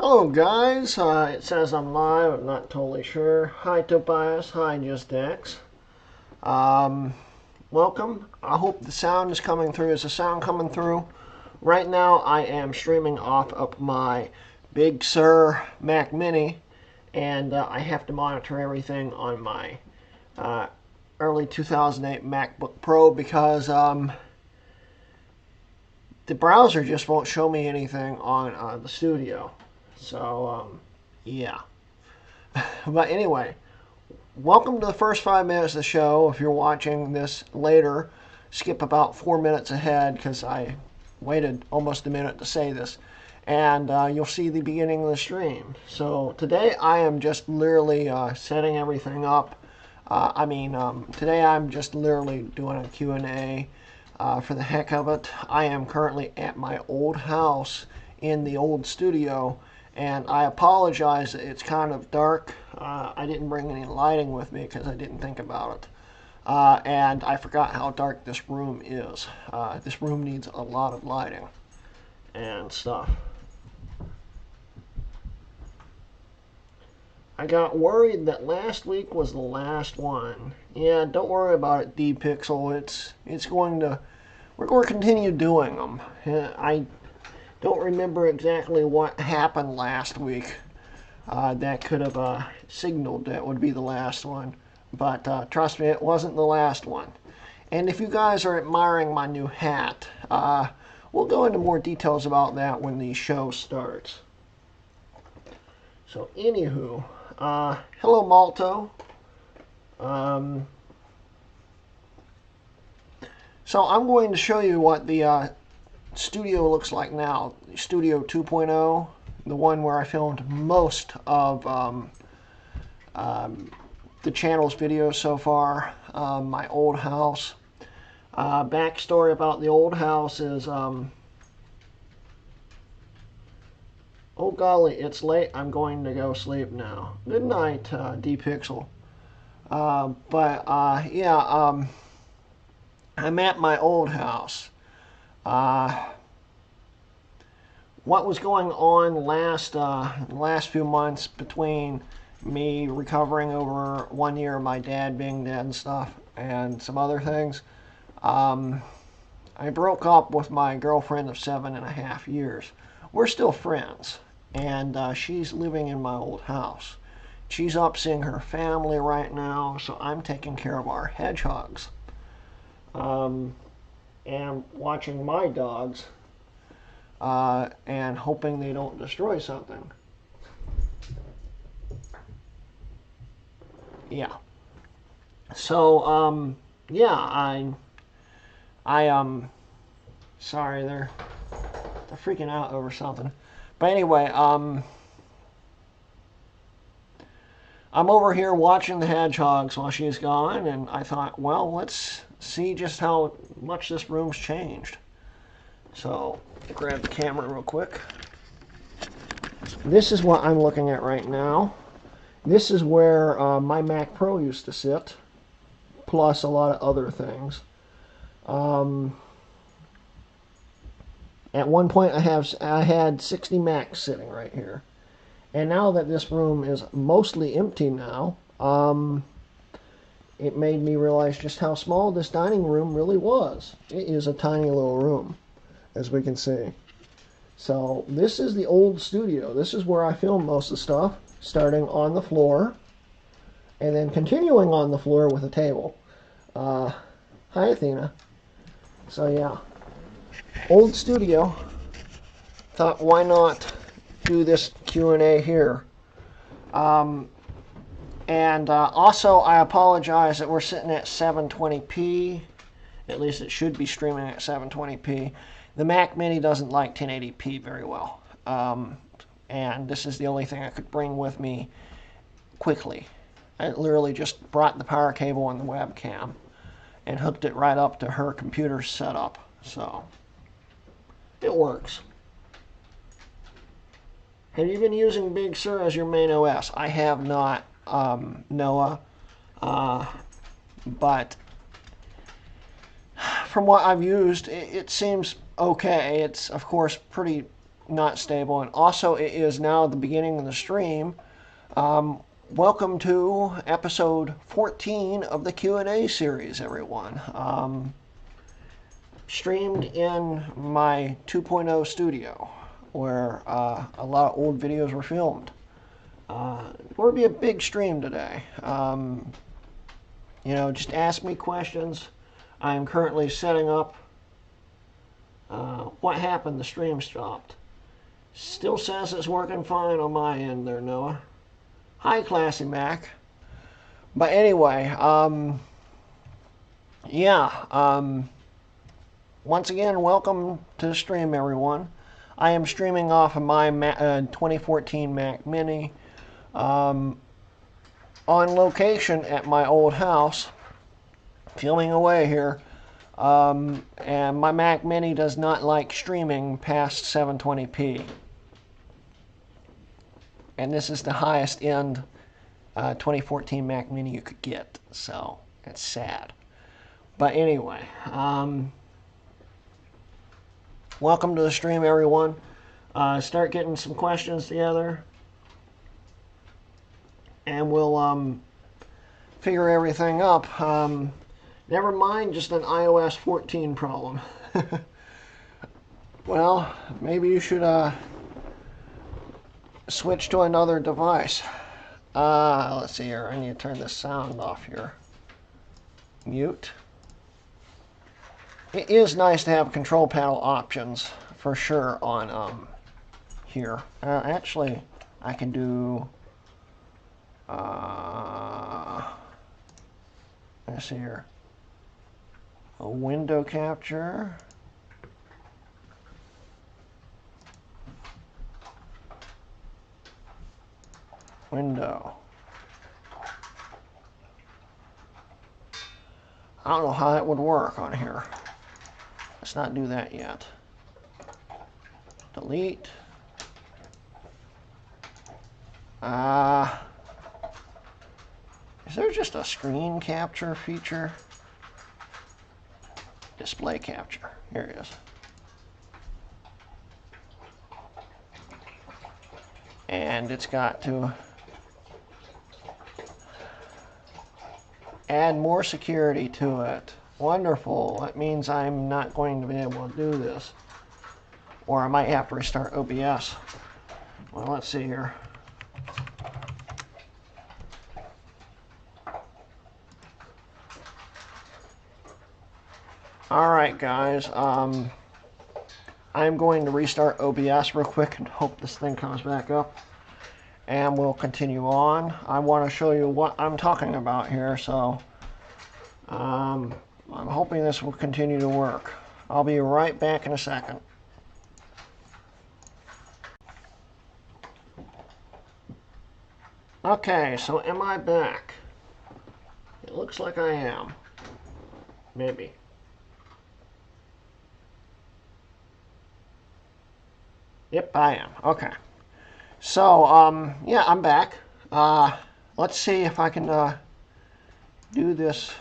Hello guys, it says I'm live, I'm not totally sure. Hi Tobias, hi JustX. Um, Welcome. I hope the sound is coming through. Is the sound coming through? Right now I am streaming off of my Big Sur Mac Mini, and I have to monitor everything on my early 2008 MacBook Pro because the browser just won't show me anything on the studio. So, yeah. But anyway, welcome to the first 5 minutes of the show. If you're watching this later, skip about 4 minutes ahead because I waited almost a minute to say this. And you'll see the beginning of the stream. So today I am just literally setting everything up. Today I'm just literally doing a Q&A for the heck of it. I am currently at my old house in the old studio, and I apologize that it's kind of dark. I didn't bring any lighting with me because I didn't think about it. And I forgot how dark this room is. This room needs a lot of lighting and stuff. I got worried that last week was the last one. Yeah, don't worry about it, D-Pixel. It's going to... We're going to continue doing them. I don't remember exactly what happened last week. That could have signaled that would be the last one. But trust me, it wasn't the last one. And if you guys are admiring my new hat, we'll go into more details about that when the show starts. So, anywho, hello Malto. So I'm going to show you what the studio looks like now. Studio 2.0, the one where I filmed most of the channel's videos so far. My old house. Backstory about the old house is, oh golly, it's late. I'm going to go sleep now. Good night, D-Pixel. I'm at my old house. What was going on last few months between me recovering over 1 year of my dad being dead and stuff, and some other things. I broke up with my girlfriend of 7.5 years. We're still friends, and she's living in my old house. She's up seeing her family right now, so I'm taking care of our hedgehogs. And watching my dogs, and hoping they don't destroy something. Yeah. So, sorry, they're freaking out over something. But anyway, I'm over here watching the hedgehogs while she's gone, and I thought, well, let's see just how much this room's changed. So, grab the camera real quick. This is what I'm looking at right now. This is where my Mac Pro used to sit, plus a lot of other things. At one point, I had 60 Macs sitting right here. And now that this room is mostly empty now, it made me realize just how small this dining room really was. It is a tiny little room, as we can see. So this is the old studio. This is where I film most of the stuff, starting on the floor, and then continuing on the floor with a table. Hi, Athena. So yeah, old studio. Thought, why not do this Q&A here? Also, I apologize that we're sitting at 720p. At least it should be streaming at 720p. The Mac Mini doesn't like 1080p very well. And this is the only thing I could bring with me quickly. I literally just brought the power cable and the webcam and hooked it right up to her computer setup. So, it works. Have you been using Big Sur as your main OS? I have not, Noah. But from what I've used, it seems okay. It's, of course, pretty not stable, and also it is now the beginning of the stream. Welcome to episode 14 of the Q&A series, everyone. Streamed in my 2.0 studio, where a lot of old videos were filmed. It will be a big stream today. Just ask me questions. I am currently setting up. What happened? The stream stopped. Still says it's working fine on my end there, Noah. Hi, Classy Mac. But anyway, once again, welcome to the stream, everyone. I am streaming off of my 2014 Mac Mini on location at my old house, filming away here. And my Mac Mini does not like streaming past 720p. And this is the highest end 2014 Mac Mini you could get, so it's sad. But anyway, welcome to the stream, everyone. Start getting some questions together, and we'll figure everything up. Never mind just an iOS 14 problem. Well, maybe you should switch to another device. Let's see here. I need to turn the sound off here. Mute. It is nice to have control panel options for sure on here. Actually, I can do. Let's see here. A window capture. Window. I don't know how that would work on here. Let's not do that yet. Delete. Is there just a screen capture feature? Display capture. Here it is. And it's got to add more security to it. Wonderful. That means I'm not going to be able to do this. Or I might have to restart OBS. Well, let's see here. Alright, guys. I'm going to restart OBS real quick and hope this thing comes back up. And we'll continue on. I want to show you what I'm talking about here, so I'm hoping this will continue to work. I'll be right back in a second. Okay, so am I back? It looks like I am. Maybe. Yep, I am. Okay. So, yeah, I'm back. Let's see if I can do this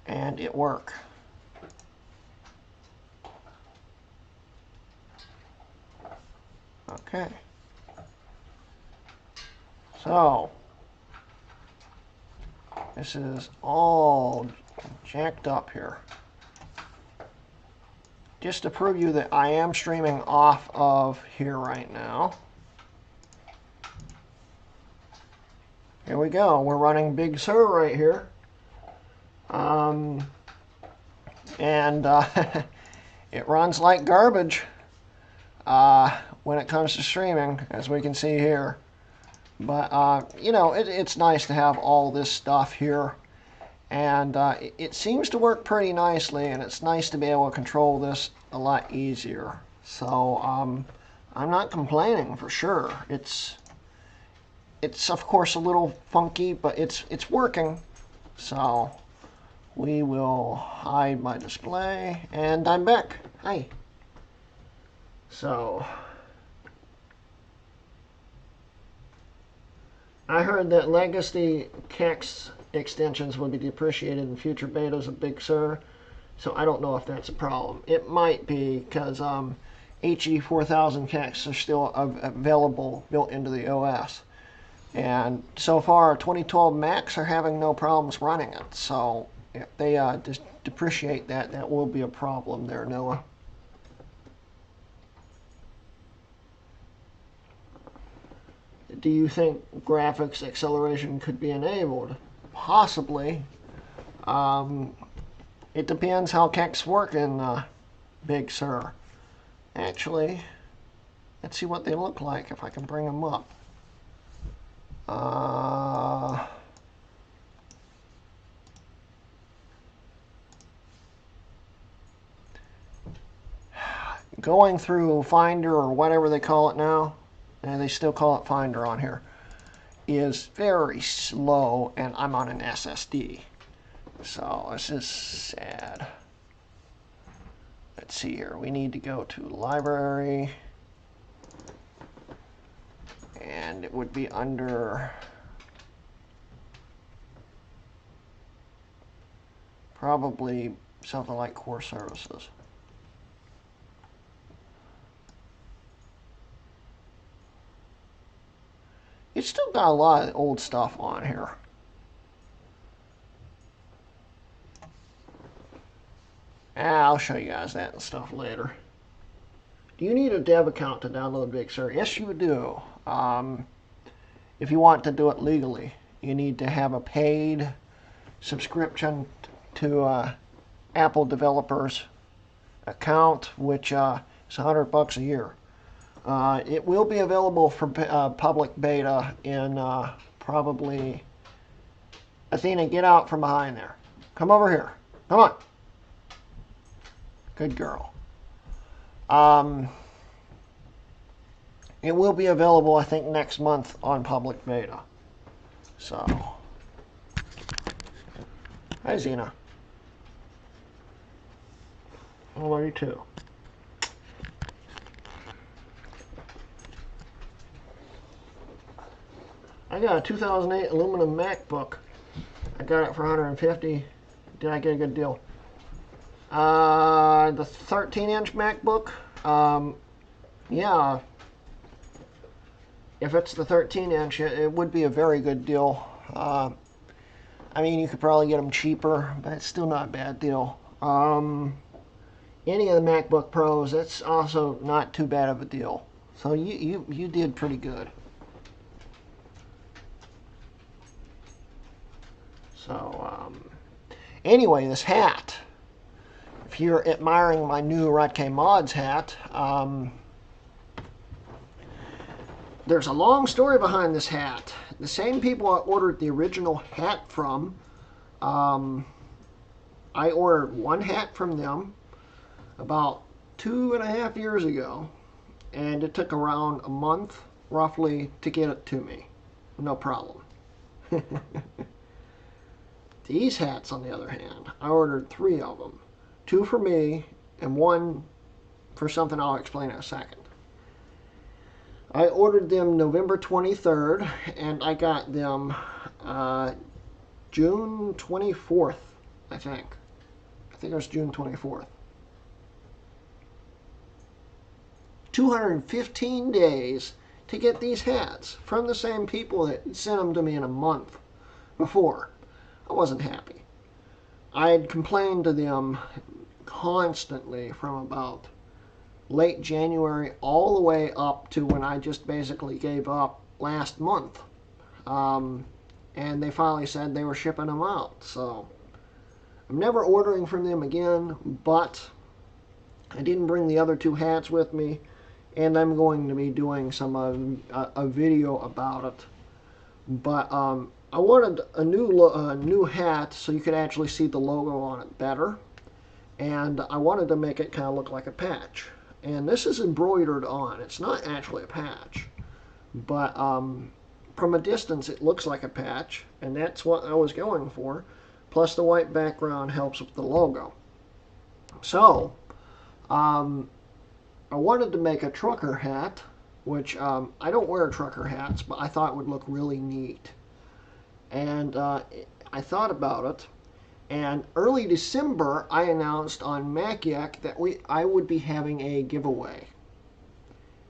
and it work. Okay. So, this is all jacked up here. Just to prove you that I am streaming off of here right now. Here we go. We're running Big Sur right here. It runs like garbage when it comes to streaming, as we can see here. But, it's nice to have all this stuff here. And it seems to work pretty nicely, and it's nice to be able to control this a lot easier. So I'm not complaining for sure. It's of course a little funky, but it's working. So we will hide my display, and I'm back. Hi. So I heard that legacy Kex extensions would be depreciated in future betas of Big Sur, so I don't know if that's a problem. It might be, because HE 4000 CACs are still available built into the OS. And so far, 2012 Macs are having no problems running it. So if they just depreciate that, that will be a problem there, Noah. Do you think graphics acceleration could be enabled? Possibly. It depends how CACs work in Big Sur. Actually, let's see what they look like if I can bring them up. Going through Finder or whatever they call it now, and they still call it Finder on here, is very slow, and I'm on an SSD. So this is sad. Let's see here. We need to go to library, and it would be under probably something like core services. It's still got a lot of old stuff on here. I'll show you guys that and stuff later. Do you need a dev account to download Big Sur? Yes, you do. If you want to do it legally, you need to have a paid subscription to Apple developers account, which is $100 a year. It will be available for public beta in probably... Athena, get out from behind there. Come over here. Come on. Good girl. It will be available, I think, next month on public beta. So, hi, Xena. How are you too? I got a 2008 aluminum MacBook. I got it for $150. Did I get a good deal? The 13-inch MacBook, yeah, if it's the 13-inch, it would be a very good deal. I mean, you could probably get them cheaper, but it's still not a bad deal. Any of the MacBook Pros, it's also not too bad of a deal. So you did pretty good. So, anyway, this hat. If you're admiring my new Rotke Mods hat, there's a long story behind this hat. The same people I ordered the original hat from, I ordered one hat from them about 2.5 years ago, and it took around a month, roughly, to get it to me. No problem. These hats, on the other hand, I ordered 3 of them. 2 for me, and 1 for something I'll explain in a second. I ordered them November 23rd, and I got them June 24th, I think. I think it was June 24th. 215 days to get these hats from the same people that sent them to me in a month before. I wasn't happy. I had complained to them constantly from about late January all the way up to when I just basically gave up last month. And they finally said they were shipping them out. So I'm never ordering from them again, but I didn't bring the other 2 hats with me, and I'm going to be doing some a video about it. But I wanted a new hat so you could actually see the logo on it better, and I wanted to make it kind of look like a patch. And this is embroidered on. It's not actually a patch, but from a distance it looks like a patch, and that's what I was going for. Plus the white background helps with the logo. So I wanted to make a trucker hat, which I don't wear trucker hats, but I thought would look really neat. And I thought about it, and early December I announced on MacYak that I would be having a giveaway.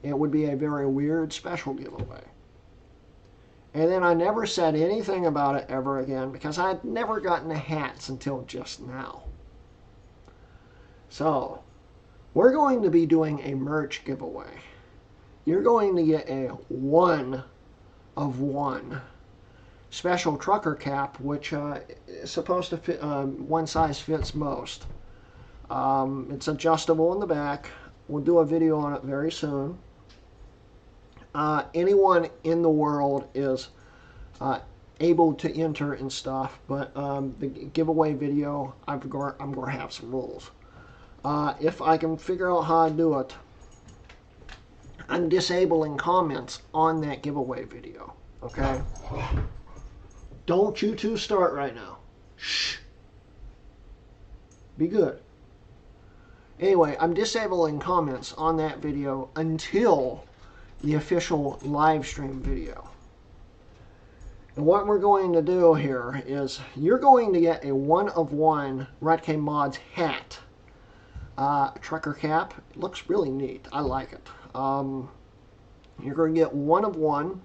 it would be a very weird special giveaway. And then I never said anything about it ever again because I'd never gotten the hats until just now. So, we're going to be doing a merch giveaway. You're going to get a 1 of 1 special trucker cap, which is supposed to fit, one size fits most. It's adjustable in the back. We'll do a video on it very soon. Anyone in the world is able to enter and stuff, but the giveaway video, I'm going to have some rules. If I can figure out how to do it, I'm disabling comments on that giveaway video. Okay? Don't you two start right now. Shh. Be good. Anyway, I'm disabling comments on that video until the official live stream video. And what we're going to do here is you're going to get a 1 of 1 Retke Mods hat. Trucker cap. It looks really neat. I like it. You're going to get 1 of 1.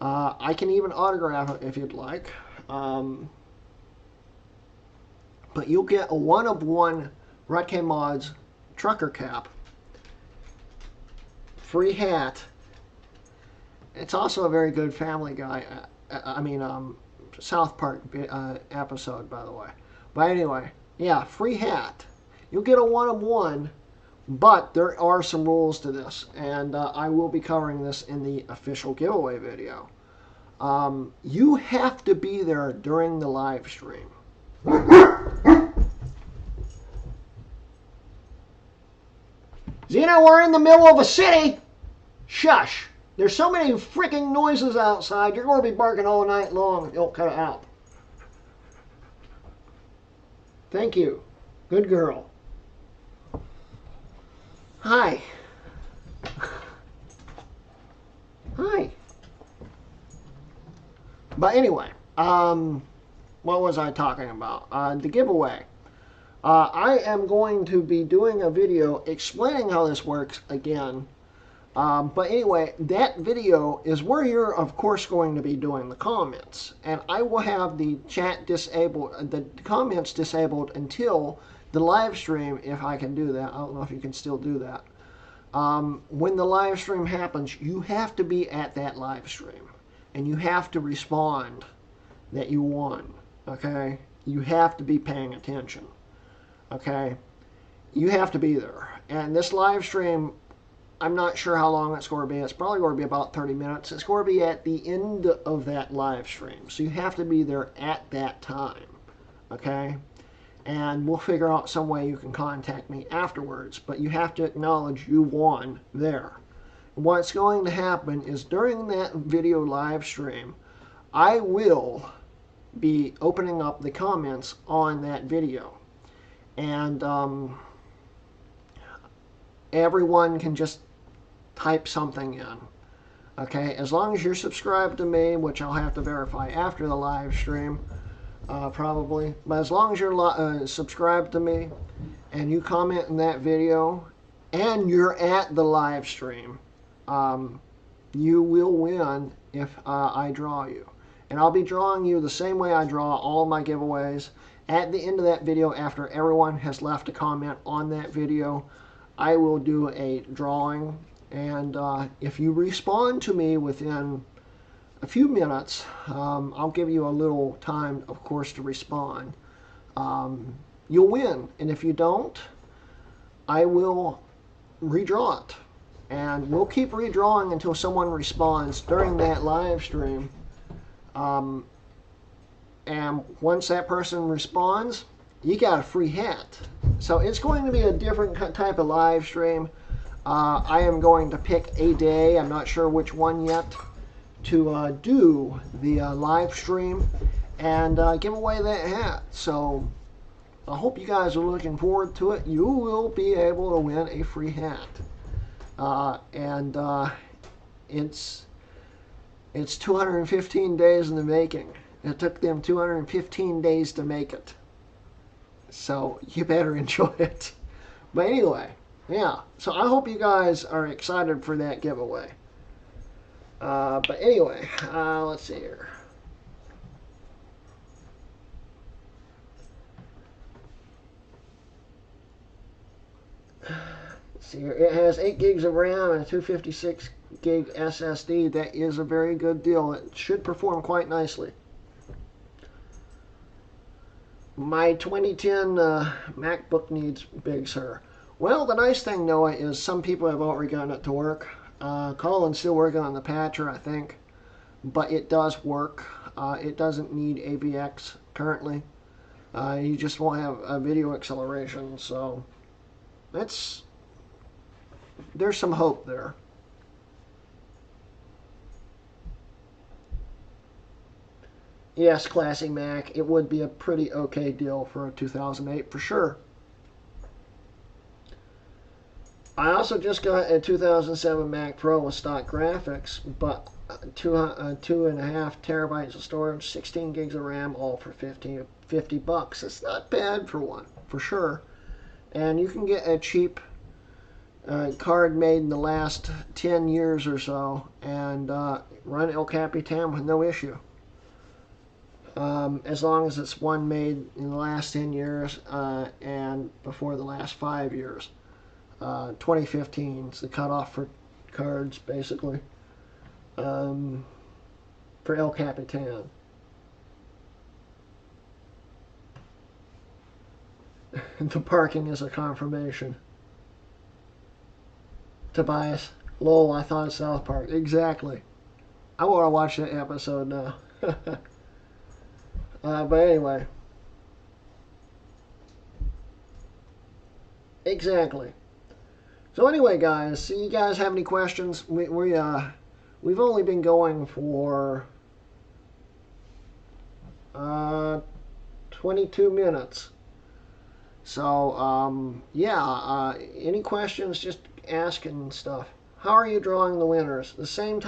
I can even autograph it if you'd like. But you'll get a 1 of 1 Retke Mods trucker cap. Free hat. It's also a very good Family Guy, South Park episode, by the way. But anyway, yeah, free hat. You'll get a 1 of 1, but there are some rules to this, and I will be covering this in the official giveaway video. You have to be there during the live stream. Zeno, we're in the middle of a city. Shush. There's so many freaking noises outside. You're going to be barking all night long if you don't cut it out. Thank you. Good girl. Hi. Hi. But anyway, what was I talking about? The giveaway. I am going to be doing a video explaining how this works again. But anyway, that video is where you're, of course, going to be doing the comments. And I will have the chat disabled, the comments disabled until the live stream, if I can do that. I don't know if you can still do that. When the live stream happens, you have to be at that live stream. And you have to respond that you won. Okay? You have to be paying attention. Okay? You have to be there. And this live stream, I'm not sure how long it's going to be. It's probably going to be about 30 minutes. It's going to be at the end of that live stream. So you have to be there at that time. Okay? And we'll figure out some way you can contact me afterwards. But you have to acknowledge you won there. What's going to happen is during that video live stream, I will be opening up the comments on that video. And everyone can just type something in. Okay, as long as you're subscribed to me, which I'll have to verify after the live stream, probably. But as long as you're subscribed to me and you comment in that video and you're at the live stream, you will win if I draw you. And I'll be drawing you the same way I draw all my giveaways. At the end of that video, after everyone has left a comment on that video, I will do a drawing. And if you respond to me within a few minutes, I'll give you a little time, of course, to respond. You'll win. And if you don't, I will redraw it. And we'll keep redrawing until someone responds during that live stream. And once that person responds, you got a free hat. So it's going to be a different type of live stream. I am going to pick a day, I'm not sure which one yet, to do the live stream and give away that hat. So I hope you guys are looking forward to it. You will be able to win a free hat. It's 215 days in the making. It took them 215 days to make it. So you better enjoy it. But anyway, Yeah, so I hope you guys are excited for that giveaway. But anyway, let's see here. Let's see here. It has 8 gigs of RAM and a 256 gig SSD. That is a very good deal. It should perform quite nicely. My 2010 MacBook needs Big Sur. Well, the nice thing, Noah, is some people have already gotten it to work. Colin's still working on the patcher, I think, but it does work. It doesn't need AVX currently. You just won't have a video acceleration, so there's some hope there. Yes, classic Mac. It would be a pretty okay deal for a 2008 for sure. I also just got a 2007 Mac Pro with stock graphics, but 2.5 terabytes of storage, 16 gigs of RAM, all for 50 bucks. It's not bad for one, for sure. And you can get a cheap card made in the last 10 years or so and run El Capitan with no issue. As long as it's one made in the last 10 years and before the last 5 years. 2015 is the cutoff for cards, basically, for El Capitan. The parking is a confirmation. Tobias, lol, I thought of South Park. Exactly. I want to watch that episode now. But anyway. Exactly. So anyway, guys, so you guys have any questions? We've only been going for 22 minutes. So yeah, any questions? Just ask and stuff. How are you drawing the winners? The same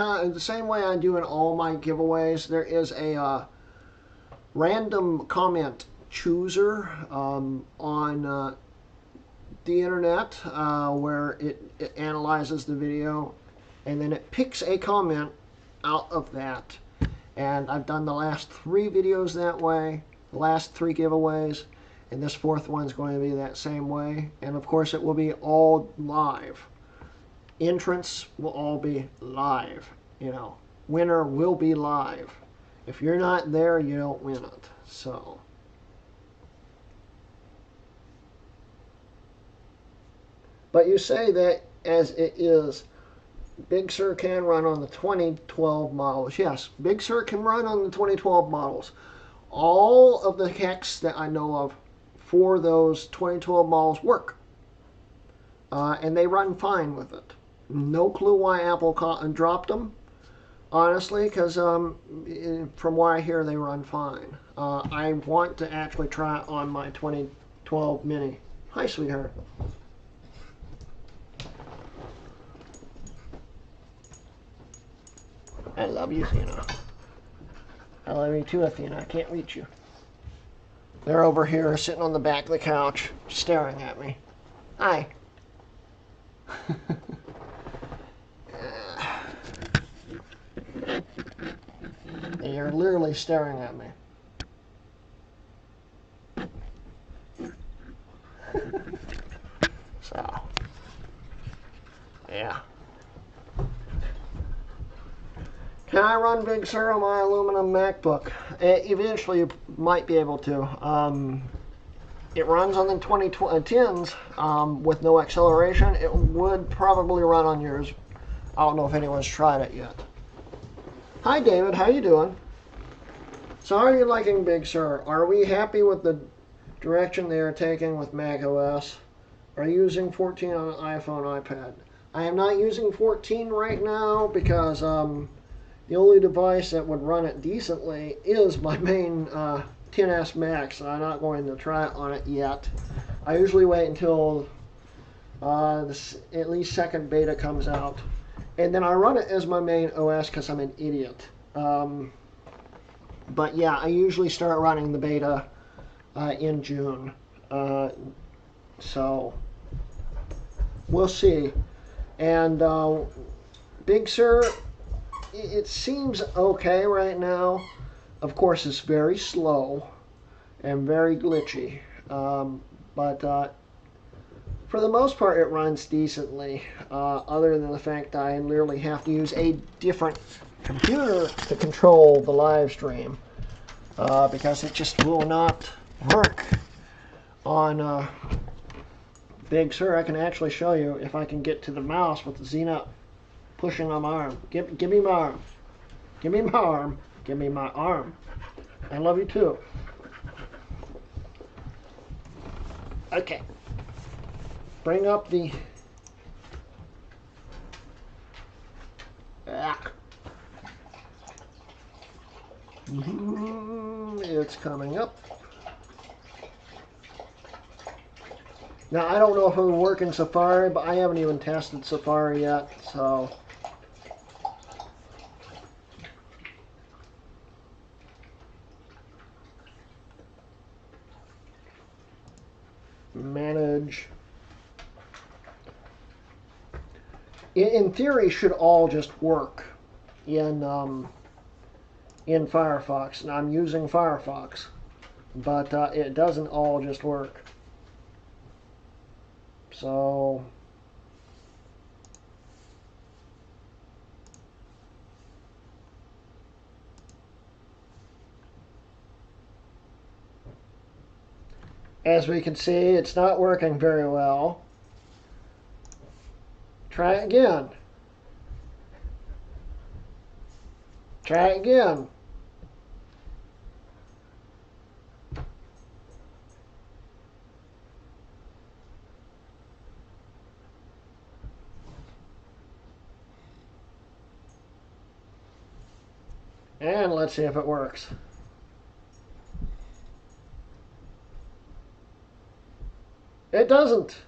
way I do in all my giveaways. There is a random comment chooser on the internet where it analyzes the video and then it picks a comment out of that. And I've done the last 3 videos that way, the last 3 giveaways, and this 4th one's going to be that same way. And of course it will be all live. Entrants will all be live. You know, winner will be live. If you're not there, you don't win it. So but you say that as it is, Big Sur can run on the 2012 models. Yes, Big Sur can run on the 2012 models. All of the hex that I know of for those 2012 models work. And they run fine with it. No clue why Apple dropped them, honestly, because from what I hear, they run fine. I want to actually try it on my 2012 Mini. Hi, sweetheart. I love you, Athena. I love you too, Athena. I can't reach you. They're over here sitting on the back of the couch, staring at me. Hi. They are literally staring at me. So, yeah. Can I run Big Sur on my aluminum MacBook? Eventually, you might be able to. It runs on the 2010s with no acceleration. It would probably run on yours. I don't know if anyone's tried it yet. Hi, David. How you doing? So, are you liking Big Sur? Are we happy with the direction they are taking with Mac OS? Are you using 14 on an iPhone, iPad? I am not using 14 right now because the only device that would run it decently is my main 10S Max. I'm not going to try it on it yet. I usually wait until at least second beta comes out. And then I run it as my main OS because I'm an idiot. But yeah, I usually start running the beta in June. So we'll see. And Big Sur, it seems okay right now. Of course, it's very slow and very glitchy. But for the most part, it runs decently, other than the fact that I literally have to use a different computer to control the live stream, because it just will not work on Big Sur. I can actually show you if I can get to the mouse with the Z nut pushing on my arm. Give me my arm. Give me my arm. Give me my arm. I love you too. Okay. Bring up the... It's coming up. Now, I don't know if it will work in Safari, but I haven't even tested Safari yet, so... Manage. In theory, should all just work in Firefox. Now, I'm using Firefox, but it doesn't all just work. So, as we can see, it's not working very well. Try it again. Try it again. And let's see if it works. It doesn't.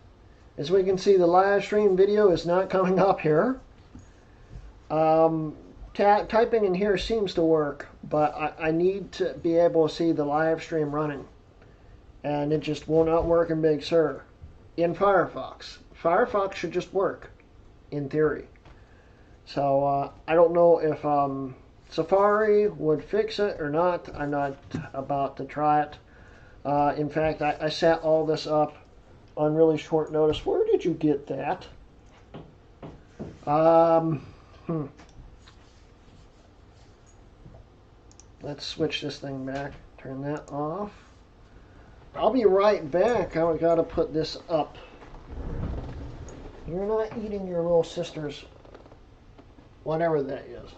As we can see, the live stream video is not coming up here. Typing in here seems to work, but I need to be able to see the live stream running. And it just will not work in Big Sur. In Firefox. Firefox should just work, in theory. So I don't know if Safari would fix it or not. I'm not about to try it. In fact, I set all this up on really short notice. Where did you get that? Let's switch this thing back. Turn that off. I'll be right back. I gotta put this up. You're not eating your little sister's whatever that is.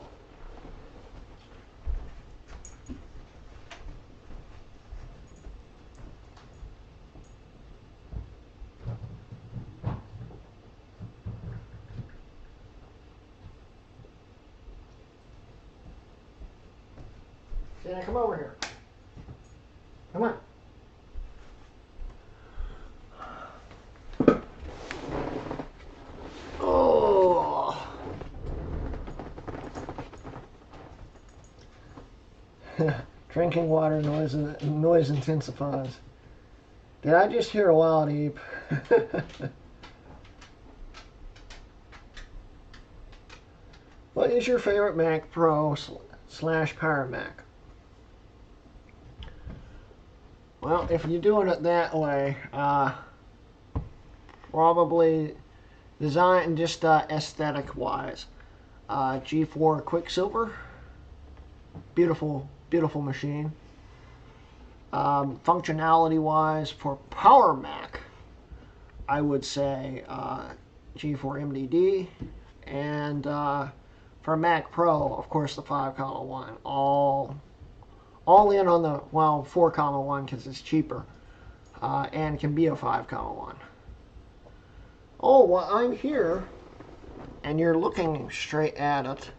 Dana, come over here. Come on. Oh. Drinking water noise intensifies. Did I just hear a wild heap? What is your favorite Mac Pro / Power Mac? Well, if you're doing it that way, probably design just aesthetic-wise. G4 Quicksilver, beautiful machine. Functionality-wise, for Power Mac, I would say G4 MDD, and for Mac Pro, of course, the 5-1, all in on the 4-1 because it's cheaper, and can be a 5-1. Oh, well, I'm here, and you're looking straight at it.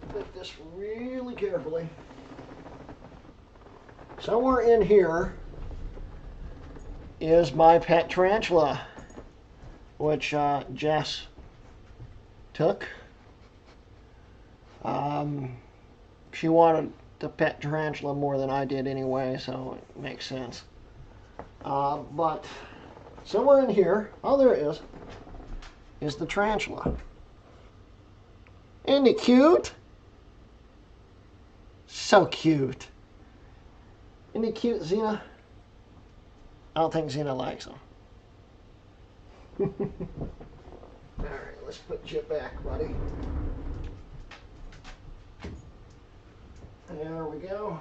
Put this really carefully. Somewhere in here is my pet tarantula, which Jess took. She wanted the pet tarantula more than I did anyway, so it makes sense. But somewhere in here, oh, there it is the tarantula. Isn't it cute? So cute. Isn't it cute, Xena? I don't think Xena likes them. Alright, let's put you back, buddy. There we go.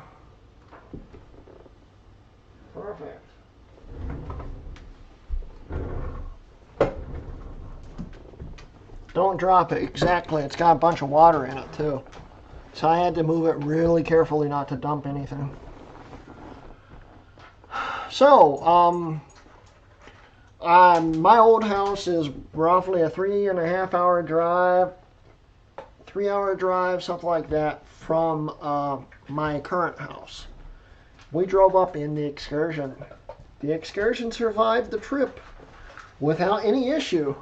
Perfect. Don't drop it. Exactly. It's got a bunch of water in it, too. So I had to move it really carefully not to dump anything. So, my old house is roughly a 3.5 hour drive, 3-hour drive, something like that, from my current house. We drove up in the Excursion. The Excursion survived the trip without any issue.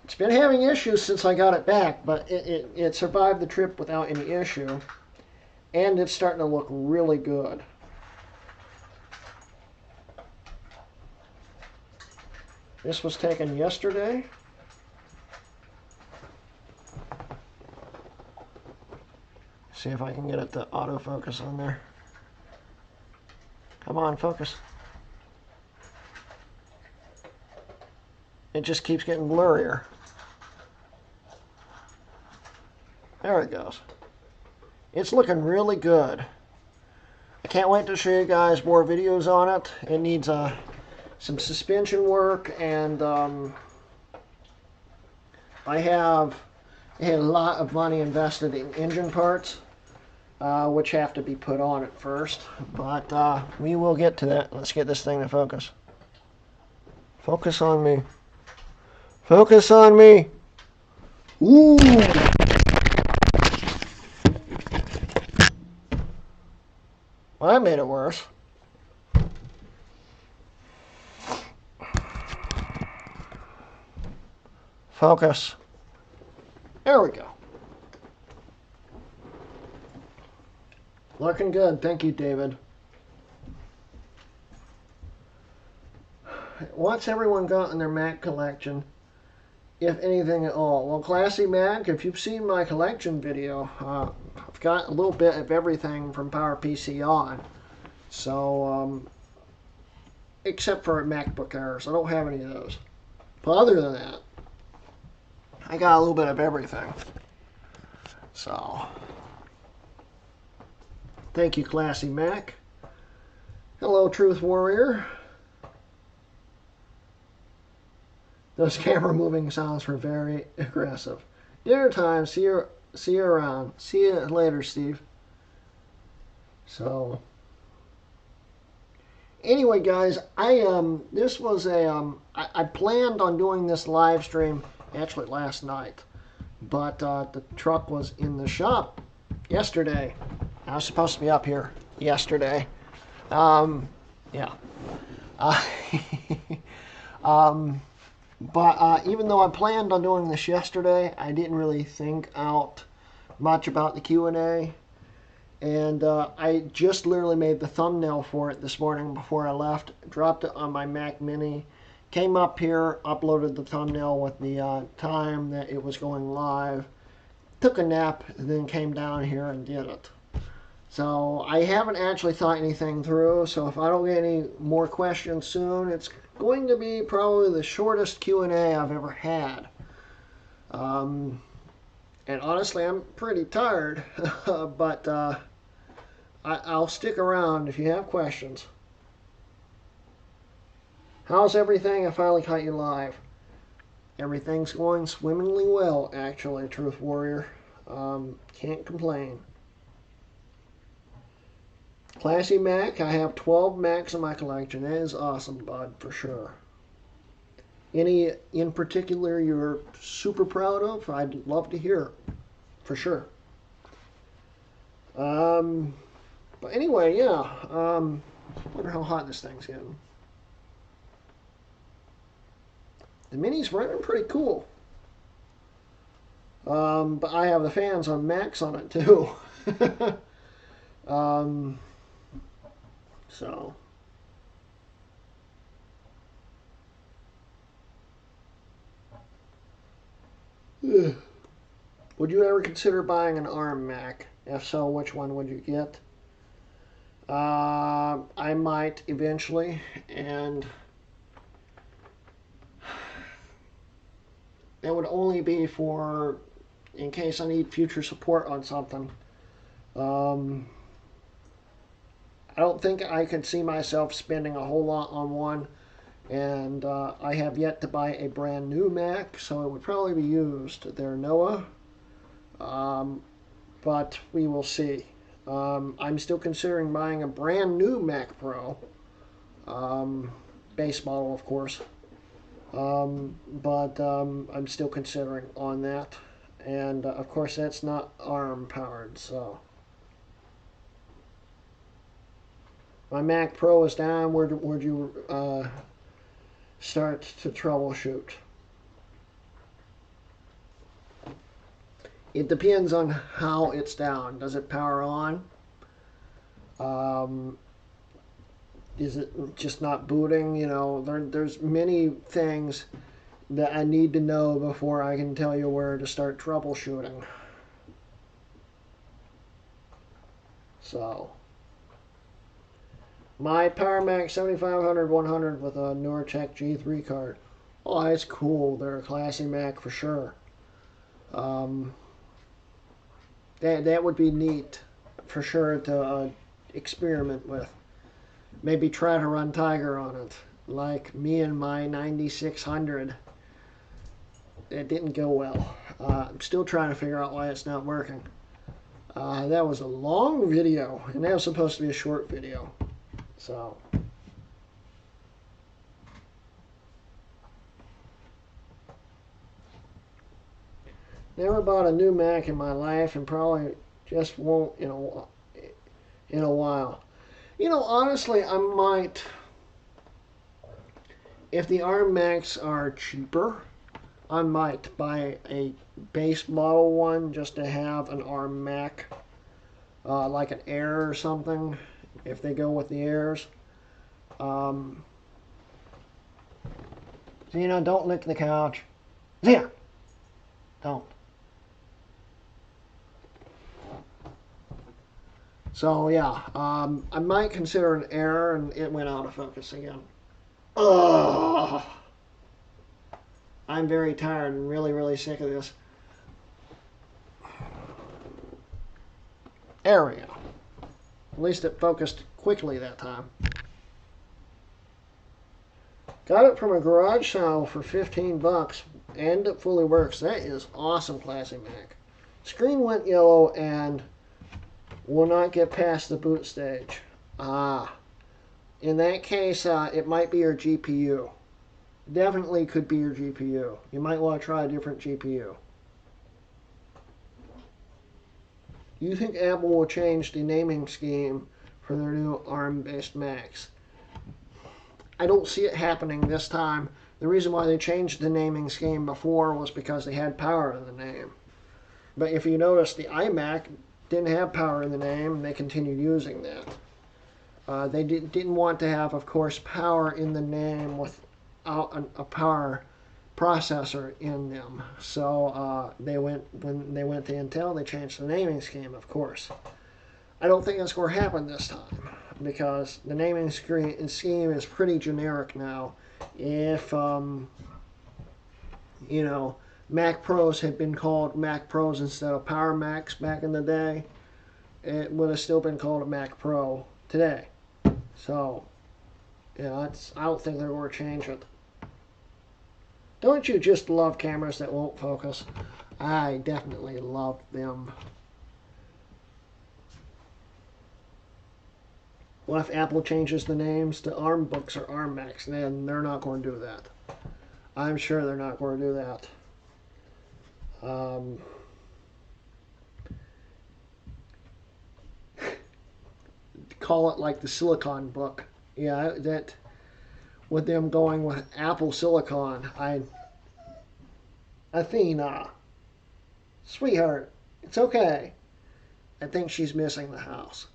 It's been having issues since I got it back, but it survived the trip without any issue. And it's starting to look really good. This was taken yesterday. See if I can get it to autofocus on there. Come on, focus. It just keeps getting blurrier. There it goes. It's looking really good. I can't wait to show you guys more videos on it. It needs some suspension work, and I had a lot of money invested in engine parts, which have to be put on it first. But we will get to that. Let's get this thing to focus. Focus on me. Focus on me. Ooh. Well, that made it worse. Focus. There we go. Looking good. Thank you, David. What's everyone got in their Mac collection, if anything at all? Well, Classy Mac, if you've seen my collection video, I've got a little bit of everything from PowerPC on. So, except for MacBook Airs. I don't have any of those. But other than that, I got a little bit of everything. So, thank you, Classy Mac. Hello, Truth Warrior. Those camera moving sounds were very aggressive. Dinner time. See you around. See you later, Steve. So, anyway, guys, this was I planned on doing this live stream actually last night, but the truck was in the shop yesterday. I was supposed to be up here yesterday. Yeah. But even though I planned on doing this yesterday, I didn't really think out much about the Q&A. And I just literally made the thumbnail for it this morning before I left. Dropped it on my Mac Mini. Came up here, uploaded the thumbnail with the time that it was going live. Took a nap, and then came down here and did it. So I haven't actually thought anything through. So if I don't get any more questions soon, it's going to be probably the shortest Q&A I've ever had. And honestly, I'm pretty tired, but I'll stick around if you have questions. How's everything? I finally caught you live. Everything's going swimmingly well, actually, Truth Warrior. Can't complain. Classy Mac, I have 12 Macs in my collection. That is awesome, bud, for sure. Any in particular you're super proud of? I'd love to hear, for sure. But anyway, yeah. Wonder how hot this thing's getting. The Mini's running pretty cool. But I have the fans on max on it too. um, so. Would you ever consider buying an ARM Mac? If so, which one would you get? I might eventually, and it would only be for in case I need future support on something. Um, I don't think I could see myself spending a whole lot on one, and I have yet to buy a brand new Mac, so it would probably be used there, Noah. Um, but we will see. I'm still considering buying a brand new Mac Pro, base model, of course. But I'm still considering on that, and of course that's not ARM powered. So my Mac Pro is down. Where'd you start to troubleshoot? It depends on how it's down. Does it power on? Um, is it just not booting? You know, there's many things that I need to know before I can tell you where to start troubleshooting. So, my Power Mac 7500-100 with a Nortec G3 card. Oh, that's cool. They're a classy Mac for sure. Um, that would be neat for sure to experiment with. Maybe try to run Tiger on it, like me and my 9600. It didn't go well. I'm still trying to figure out why it's not working. That was a long video, and that was supposed to be a short video. So, never bought a new Mac in my life, and probably just won't in a while. You know, honestly, I might, if the ARM Macs are cheaper, I might buy a base model one just to have an ARM Mac, like an Air or something, if they go with the Airs. Zena, don't lick the couch. Zena, don't. So yeah, I might consider an Air, and it went out of focus again. Ugh. I'm very tired and really, really sick of this. There we go. At least it focused quickly that time. Got it from a garage sale for 15 bucks, and it fully works. That is awesome, classic Mac. Screen went yellow and will not get past the boot stage. In that case, it might be your GPU. Definitely could be your GPU. You might want to try a different GPU. Do you think Apple will change the naming scheme for their new ARM-based Macs? I don't see it happening this time. The reason why they changed the naming scheme before was because they had power in the name. But if you notice, the iMac didn't have power in the name, and they continued using that. They didn't want to have, of course, power in the name without a power processor in them. So when they went to Intel, they changed the naming scheme, of course. I don't think that's going to happen this time, because the naming scheme is pretty generic now. If Mac Pros had been called Mac Pros instead of Power Macs back in the day, it would have still been called a Mac Pro today. So, I don't think they're going to change it. Don't you just love cameras that won't focus? I definitely love them. What if Apple changes the names to ARM books or ARM Macs? Then they're not going to do that. I'm sure they're not going to do that. Call it like the Silicon book. Yeah, that with them going with Apple Silicon. Athena, sweetheart, it's okay. I think she's missing the house.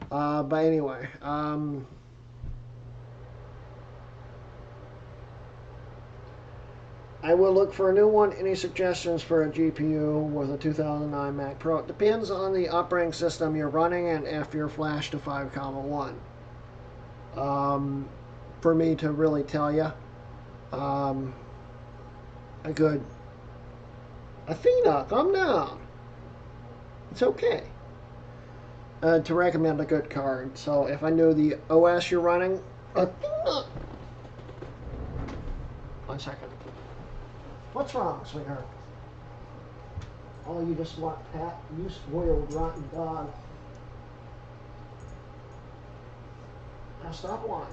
But anyway, I will look for a new one. Any suggestions for a GPU with a 2009 Mac Pro? It depends on the operating system you're running and if you're flashed to 5.1. For me to really tell you, a good Athena, calm down. It's okay. To recommend a good card. So if I knew the OS you're running, Athena. 1 second. What's wrong, sweetheart? Oh, you just want Pat? You spoiled, rotten dog. Now stop whining.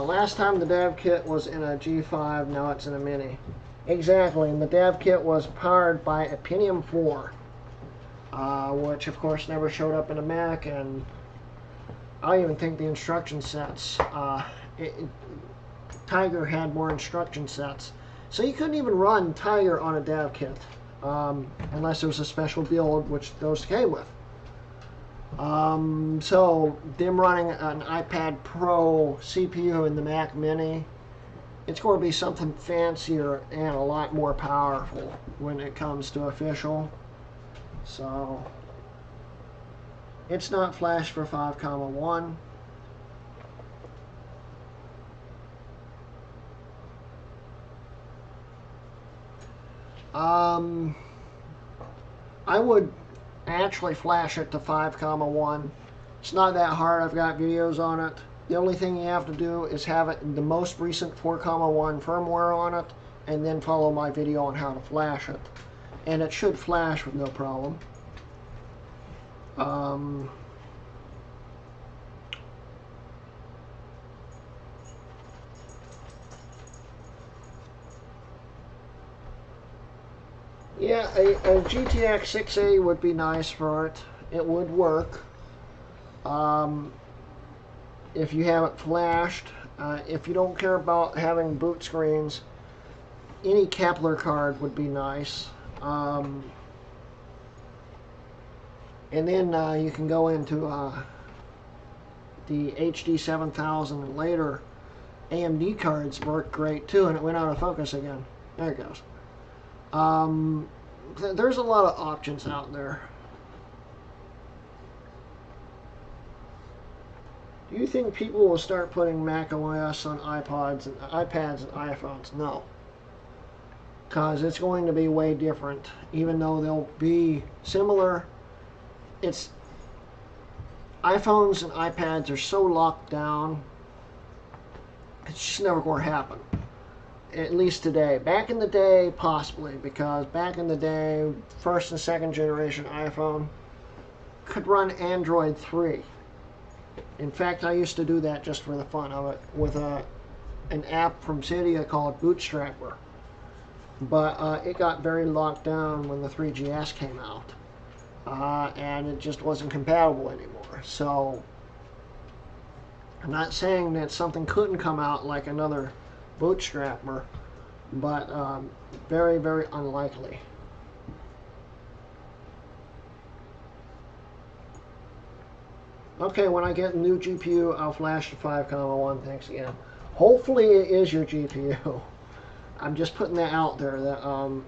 Last time the dev kit was in a G5, now it's in a Mini. Exactly, and the dev kit was powered by a Pentium 4, which of course never showed up in a Mac, and I don't even think the instruction sets, Tiger had more instruction sets. So you couldn't even run Tiger on a dev kit, unless it was a special build, which those came with. So them running an iPad Pro CPU in the Mac Mini, it's going to be something fancier and a lot more powerful when it comes to official. So it's not flashed for 5.1. I would actually flash it to 5.1. It's not that hard. I've got videos on it. The only thing you have to do is have it in the most recent 4.1 firmware on it, and then follow my video on how to flash it. And it should flash with no problem. Yeah, a GTX 680 would be nice for it. It would work. If you have it flashed, if you don't care about having boot screens, any Kepler card would be nice. And then you can go into the HD 7000 and later. AMD cards work great too, and it went out of focus again. There it goes. There's a lot of options out there. Do you think people will start putting Mac OS on iPads and iPhones? No. Because it's going to be way different. Even though they'll be similar, it's iPhones and iPads are so locked down, it's just never going to happen. At least today. Back in the day, possibly, because back in the day, first and second generation iPhone could run Android 3. In fact, I used to do that just for the fun of it with an app from Cydia called Bootstrapper. But it got very locked down when the 3GS came out. And it just wasn't compatible anymore. So, I'm not saying that something couldn't come out like another Bootstrapper, but very, very unlikely. Okay, when I get a new GPU, I'll flash to 5.1. Thanks again. Hopefully it is your GPU. I'm just putting that out there. That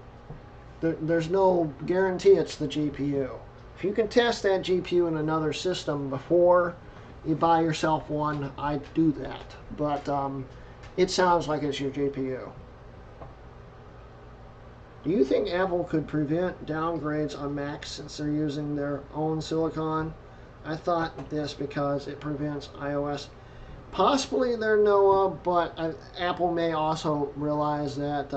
there's no guarantee it's the GPU. If you can test that GPU in another system before you buy yourself one, I'd do that. But it sounds like it's your GPU. Do you think Apple could prevent downgrades on Macs since they're using their own silicon? I thought this because it prevents iOS. Possibly they're Noah, but Apple may also realize that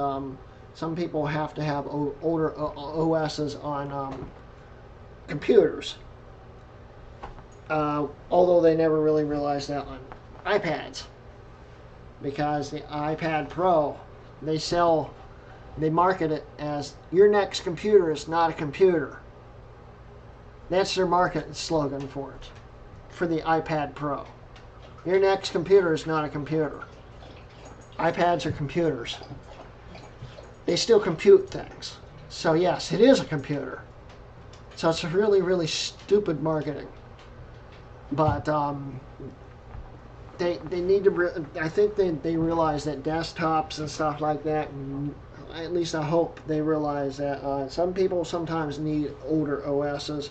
some people have to have older OSs on computers. Although they never really realized that on iPads. Because the iPad Pro, they market it as your next computer is not a computer. That's their market slogan for it, for the iPad Pro. Your next computer is not a computer. iPads are computers. They still compute things. So yes, it is a computer. So it's really, really stupid marketing. But they need to. I think they realize that desktops and stuff like that. At least I hope they realize that some people sometimes need older OSs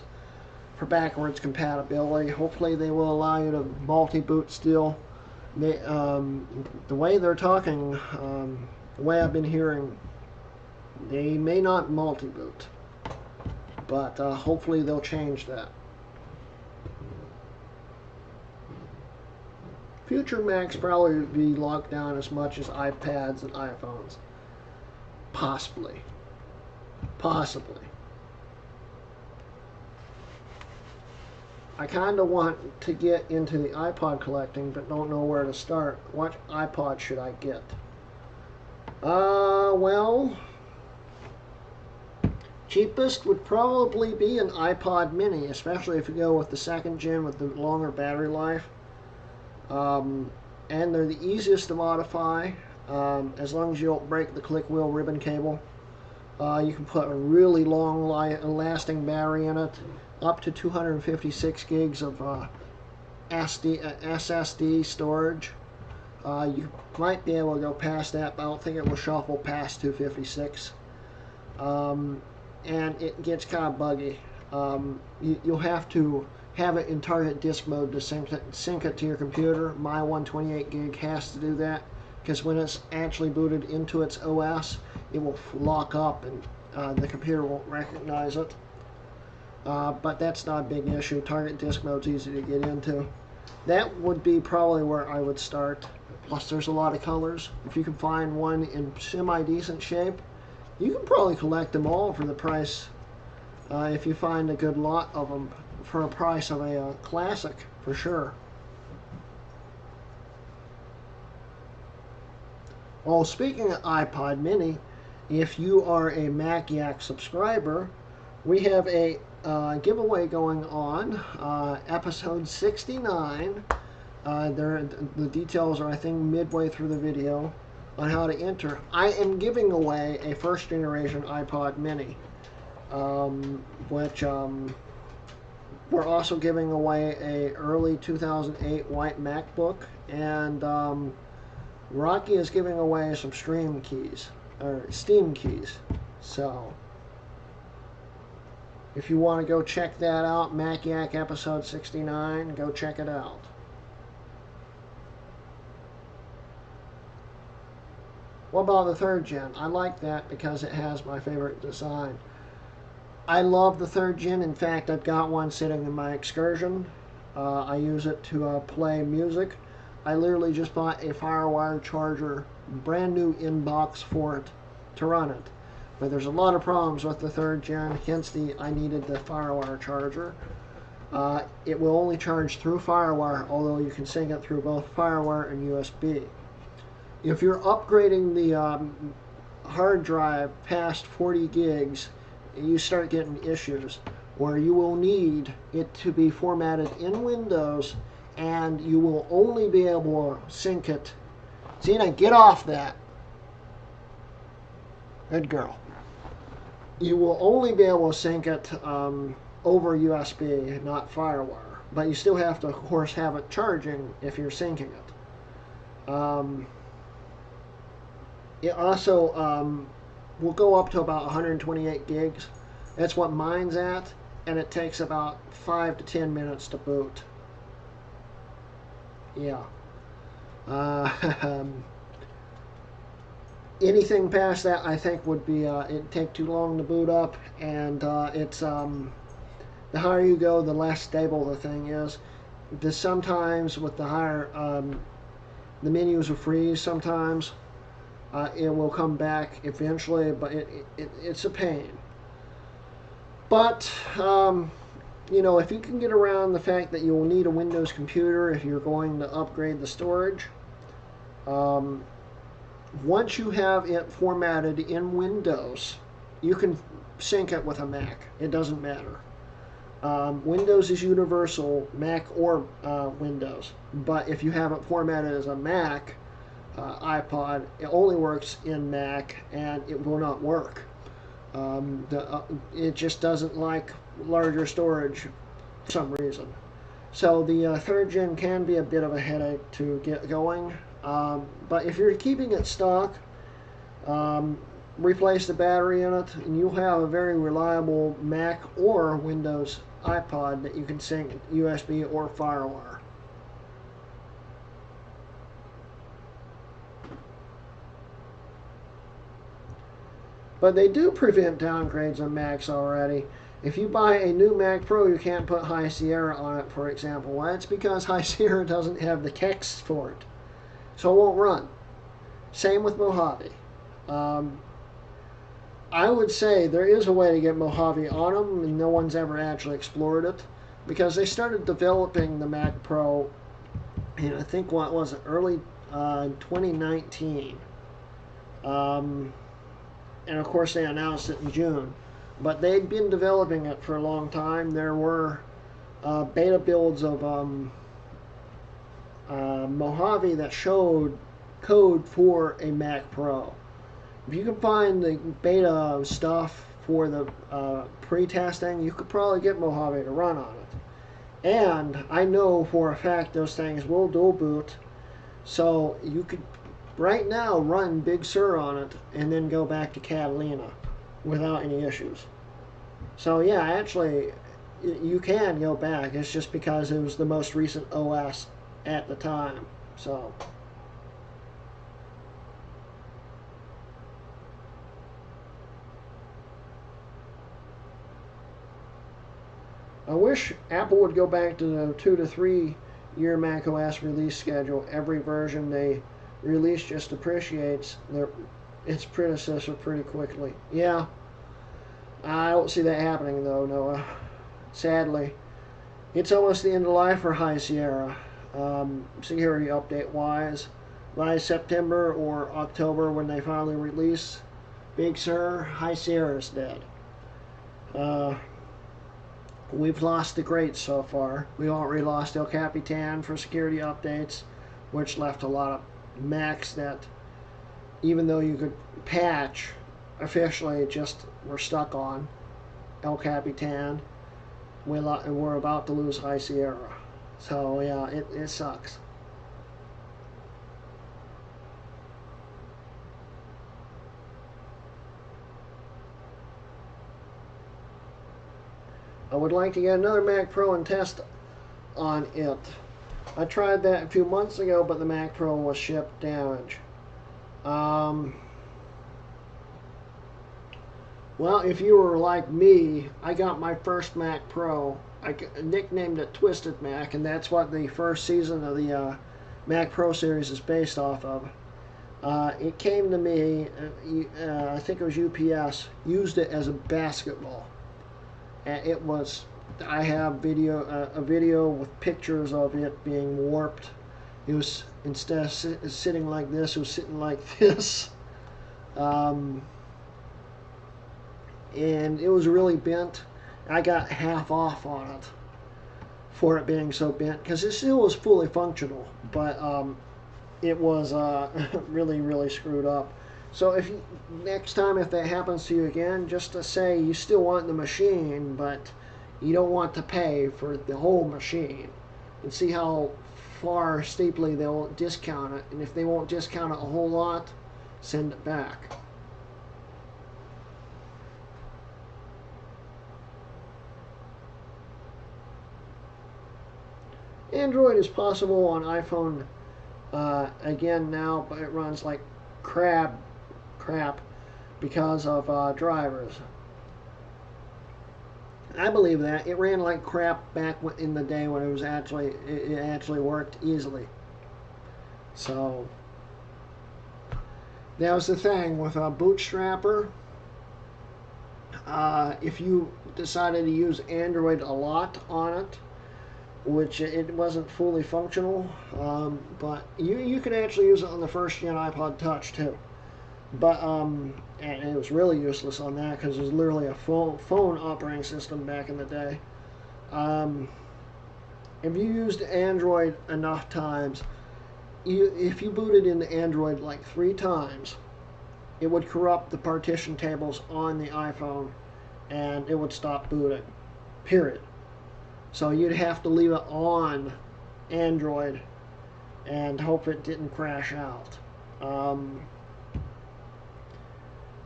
for backwards compatibility. Hopefully they will allow you to multi-boot still. They, the way they're talking, the way I've been hearing, they may not multi-boot, but hopefully they'll change that. Future Macs probably will be locked down as much as iPads and iPhones. Possibly. Possibly. I kind of want to get into the iPod collecting, but don't know where to start. What iPod should I get? Well, cheapest would probably be an iPod mini, especially if you go with the second gen with the longer battery life. And they're the easiest to modify, as long as you don't break the click wheel ribbon cable. You can put a really long lasting battery in it, up to 256 gigs of SSD storage. You might be able to go past that, but I don't think it will shuffle past 256. And it gets kind of buggy. You'll have to have it in target disk mode to sync it to your computer. My 128 gig has to do that, because when it's actually booted into its OS, it will lock up and the computer won't recognize it. But that's not a big issue. Target disk mode's easy to get into. That would be probably where I would start. Plus there's a lot of colors. If you can find one in semi-decent shape, you can probably collect them all for the price, if you find a good lot of them, for a price of a classic, for sure. Well, speaking of iPod mini, if you are a MacYak subscriber, we have a giveaway going on, episode 69. The details are, I think, midway through the video on how to enter. I am giving away a first generation iPod mini, which we're also giving away a early 2008 white MacBook, and Rocky is giving away some Steam keys. So if you want to go check that out, MacYak episode 69, go check it out. What about the third gen? I like that because it has my favorite design. I love the third gen. In fact, I've got one sitting in my Excursion. I use it to play music. I literally just bought a FireWire charger, brand new inbox for it to run it. But there's a lot of problems with the third gen, hence I needed the FireWire charger. It will only charge through FireWire, although you can sync it through both FireWire and USB. If you're upgrading the hard drive past 40 gigs, you start getting issues where you will need it to be formatted in Windows, and you will only be able to sync it. Zena, get off that. Good girl. You will only be able to sync it over USB, not FireWire. But you still have to, of course, have it charging if you're syncing it. It also will go up to about 128 gigs. That's what mine's at, and it takes about 5 to 10 minutes to boot. Yeah. Anything past that, I think, would be it'd take too long to boot up, and it's the higher you go, the less stable the thing is. Sometimes with the higher, the menus will freeze sometimes. It will come back eventually, but it's a pain. But you know, if you can get around the fact that you will need a Windows computer if you're going to upgrade the storage, once you have it formatted in Windows, you can sync it with a Mac. It doesn't matter. Windows is universal, Mac or Windows. But if you have it formatted as a Mac iPod, it only works in Mac and it will not work. It just doesn't like larger storage for some reason. So the third gen can be a bit of a headache to get going. But if you're keeping it stock, replace the battery in it, and you'll have a very reliable Mac or Windows iPod that you can sync USB or FireWire. But they do prevent downgrades on Macs already. If you buy a new Mac Pro, you can't put High Sierra on it, for example. Well, that's because High Sierra doesn't have the text for it. So it won't run. Same with Mojave. I would say there is a way to get Mojave on them, and no one's ever actually explored it, because they started developing the Mac Pro in, I think, what was it, early 2019. And of course they announced it in June. But they'd been developing it for a long time. There were beta builds of Mojave that showed code for a Mac Pro. If you can find the beta stuff for the pre-testing, you could probably get Mojave to run on it. And I know for a fact those things will dual boot, so you could right now run Big Sur on it and then go back to Catalina without any issues. So yeah, actually you can go back. It's just because it was the most recent OS at the time. So I wish Apple would go back to the 2 to 3 year macOS release schedule. Every version they release just appreciates its predecessor pretty quickly. Yeah, I don't see that happening though, Noah. Sadly, it's almost the end of life for High Sierra. Security update wise, by September or October when they finally release Big Sur, High Sierra's dead. We've lost the greats so far. We already lost El Capitan for security updates, which left a lot of Macs that, even though you could patch, officially just were stuck on El Capitan. We're about to lose High Sierra. So yeah, it sucks. I would like to get another Mac Pro and test on it. I tried that a few months ago, but the Mac Pro was shipped damaged. Well, if you were like me, I got my first Mac Pro. I nicknamed it Twisted Mac, and that's what the first season of the Mac Pro series is based off of. It came to me, I think it was UPS, used it as a basketball. And it was, I have a video with pictures of it being warped. It was, instead of sitting like this, it was sitting like this. And it was really bent. I got half off on it for it being so bent, because it still was fully functional, but it was really, really screwed up. So if you, next time if that happens to you again, just to say you still want the machine, but you don't want to pay for the whole machine, and see how far steeply they'll discount it. And if they won't discount it a whole lot, send it back. Android is possible on iPhone again now, but it runs like crap because of drivers. I believe that it ran like crap back in the day when it actually worked easily. So that was the thing with a Bootstrapper. If you decided to use Android a lot on it, which it wasn't fully functional, but you could actually use it on the first gen iPod Touch too. But and it was really useless on that because it was literally a phone operating system back in the day. Um, if you used Android enough times, if you booted into Android like 3 times, it would corrupt the partition tables on the iPhone and it would stop booting. Period. So you'd have to leave it on Android and hope it didn't crash out.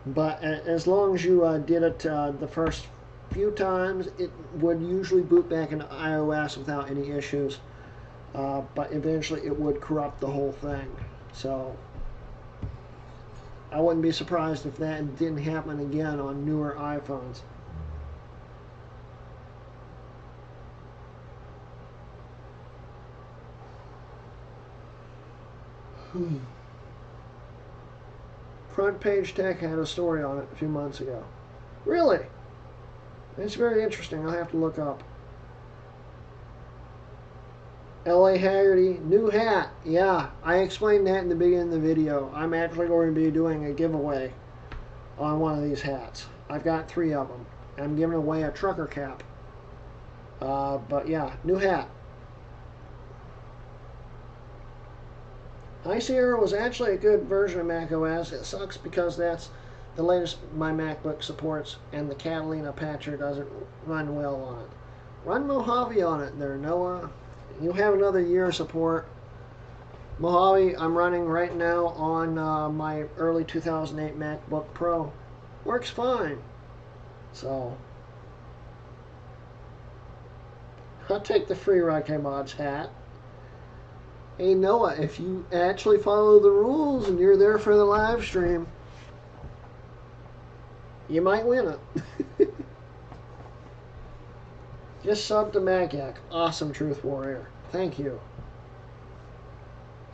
But as long as you did it the first few times, it would usually boot back into iOS without any issues. But eventually it would corrupt the whole thing. So I wouldn't be surprised if that didn't happen again on newer iPhones. Front Page Tech had a story on it a few months ago. Really? It's very interesting. I'll have to look up. L.A. Haggerty, new hat. Yeah, I explained that in the beginning of the video. I'm actually going to be doing a giveaway on one of these hats. I've got 3 of them. I'm giving away a trucker cap. But yeah, new hat. High Sierra was actually a good version of macOS. It sucks because that's the latest my MacBook supports, and the Catalina patcher doesn't run well on it. Run Mojave on it there, Noah. You have another year of support. Mojave, I'm running right now on my early 2008 MacBook Pro. Works fine. So, I'll take the free Rocket Mods hat. Hey Noah, if you actually follow the rules and you're there for the live stream, you might win it. Just sub to Magic. Awesome, Truth Warrior. Thank you.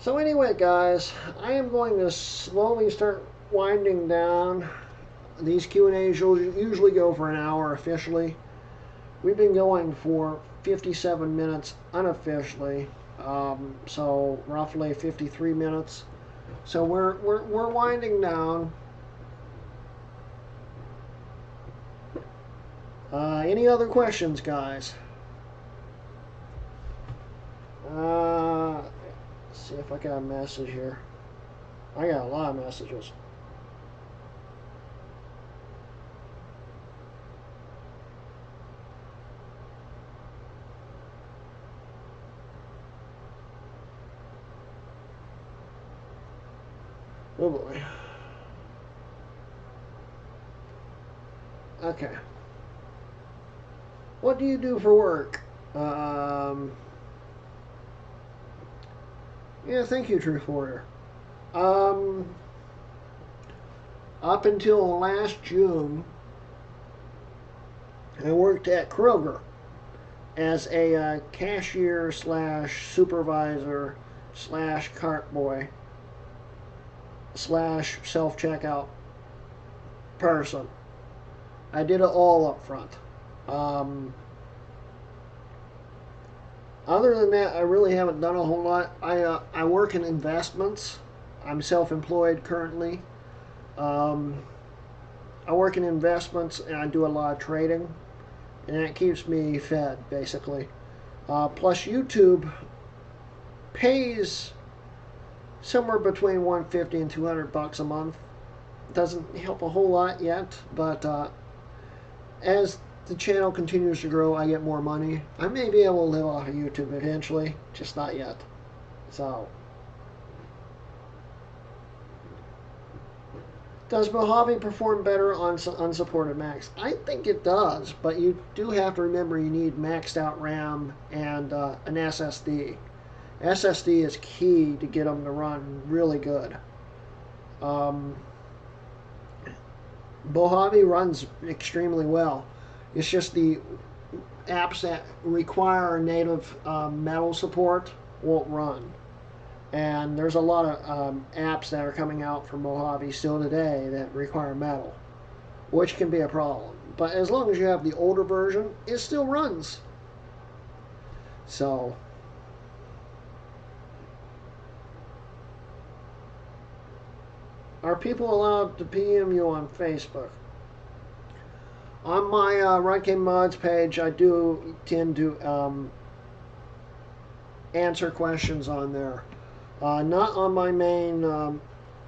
So anyway, guys, I am going to slowly start winding down. These Q&As usually go for an hour officially. We've been going for 57 minutes unofficially. So roughly 53 minutes. So we're winding down. Any other questions, guys? Let's see if I got a message here. I got a lot of messages. Oh boy. Okay. What do you do for work? Yeah, thank you, Truth Warrior. Up until last June, I worked at Kroger as a cashier slash supervisor slash cart boy slash self-checkout person. I did it all up front. Other than that, I really haven't done a whole lot. I work in investments. I'm self-employed currently. I work in investments and I do a lot of trading, and that keeps me fed basically. Plus, YouTube pays somewhere between $150 and $200 a month. Doesn't help a whole lot yet, but as the channel continues to grow, I get more money. I may be able to live off of YouTube eventually, just not yet. So, does Mojave perform better on unsupported Macs? I think it does, but you do have to remember you need maxed out RAM and an SSD. SSD is key to get them to run really good. Mojave runs extremely well. It's just the apps that require native metal support won't run. And there's a lot of apps that are coming out for Mojave still today that require metal, which can be a problem. But as long as you have the older version, it still runs. So, are people allowed to PM you on Facebook? On my Run Mods page, I do tend to answer questions on there. Not on my main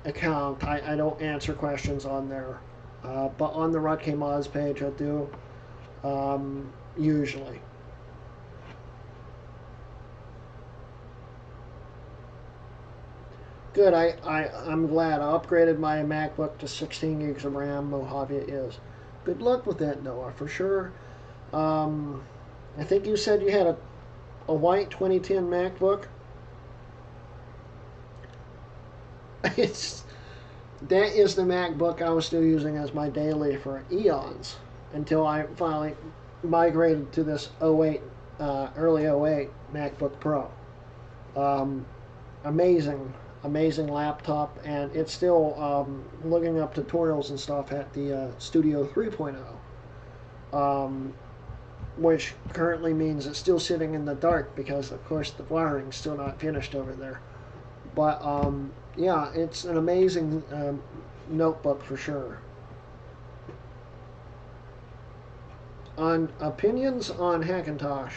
account. I don't answer questions on there. But on the Run Mods page, I do usually. Good. I'm glad. I upgraded my MacBook to 16 gigs of RAM. Mojave it is. Good luck with that, Noah, for sure. I think you said you had a white 2010 MacBook. That is the MacBook I was still using as my daily for eons until I finally migrated to this early 08 MacBook Pro. Amazing laptop, and it's still looking up tutorials and stuff at the Studio 3.0, which currently means it's still sitting in the dark because, of course, the wiring's still not finished over there. But yeah, it's an amazing notebook for sure. On opinions on Hackintosh,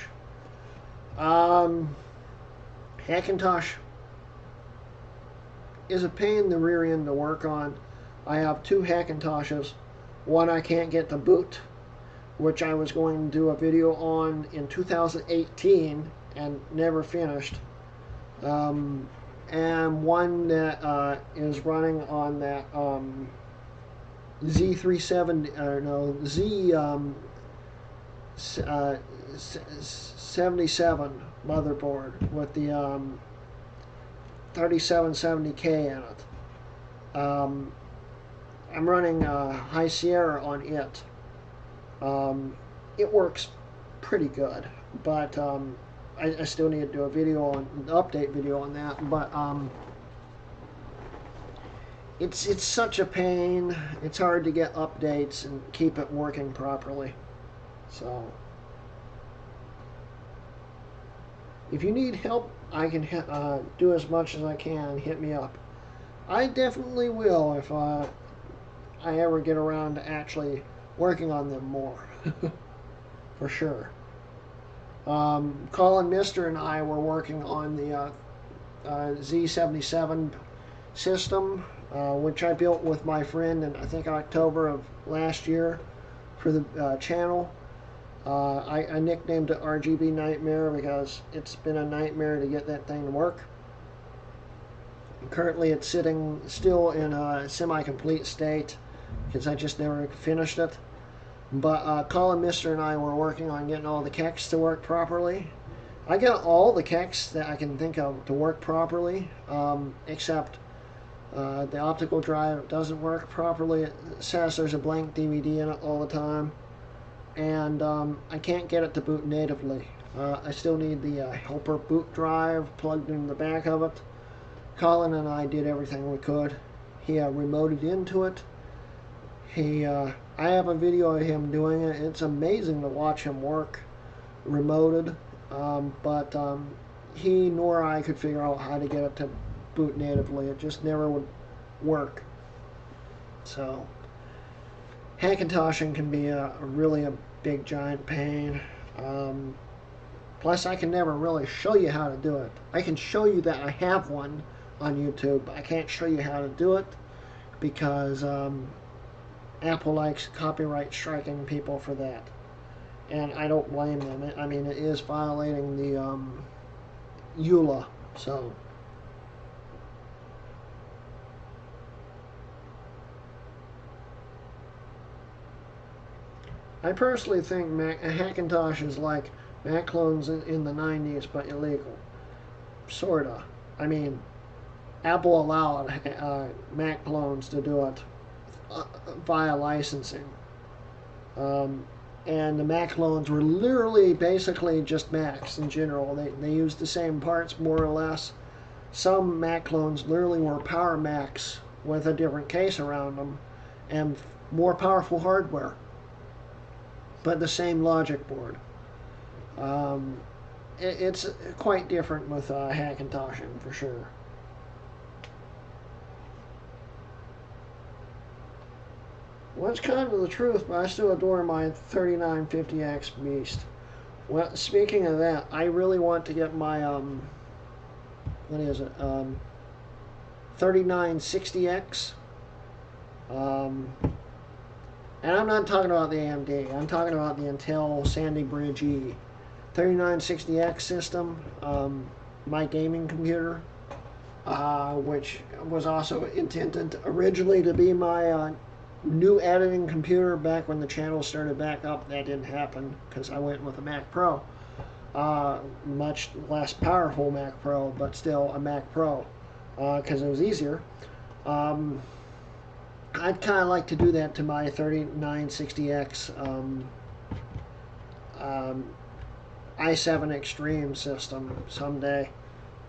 Hackintosh is a pain in the rear end to work on. I have two Hackintoshes. One I can't get to boot, which I was going to do a video on in 2018 and never finished. And one that is running on that Z370, no, Z77 motherboard with the 3770K in it. I'm running High Sierra on it. It works pretty good, but I still need to do a video on an update video on that. But it's such a pain. It's hard to get updates and keep it working properly. So if you need help, I can do as much as I can. Hit me up. I definitely will if I ever get around to actually working on them more. For sure. Colin Mister and I were working on the Z77 system, which I built with my friend in, I think, October of last year for the channel. I nicknamed it RGB Nightmare because it's been a nightmare to get that thing to work. Currently it's sitting still in a semi-complete state because I just never finished it. But Colin Mister and I were working on getting all the kecks to work properly. I got all the kecks that I can think of to work properly, except the optical drive doesn't work properly. It says there's a blank DVD in it all the time. And I can't get it to boot natively. I still need the helper boot drive plugged in the back of it. Colin and I did everything we could. He remoted into it. I have a video of him doing it. It's amazing to watch him work remoted, but he nor I could figure out how to get it to boot natively. It just never would work. So Hackintoshing can be really a big giant pain. Plus I can never really show you how to do it. I can show you that I have one on YouTube, but I can't show you how to do it because Apple likes copyright striking people for that. And I don't blame them. I mean, it is violating the EULA, so. I personally think Hackintosh is like Mac clones in the 90s, but illegal. Sorta. I mean, Apple allowed Mac clones to do it via licensing. And the Mac clones were literally basically just Macs in general. They used the same parts more or less. Some Mac clones literally were Power Macs with a different case around them and more powerful hardware, but the same logic board. It's quite different with Hackintoshing for sure. Well, it's kind of the truth, but I still adore my 3950X Beast. Well, speaking of that, I really want to get my, what is it, 3960X. Um, and I'm not talking about the AMD, I'm talking about the Intel Sandy Bridge E. 3960X system, my gaming computer, which was also intended originally to be my new editing computer back when the channel started back up. That didn't happen because I went with a Mac Pro. Much less powerful Mac Pro, but still a Mac Pro because it was easier. I'd kind of like to do that to my 3960X i7 Extreme system someday,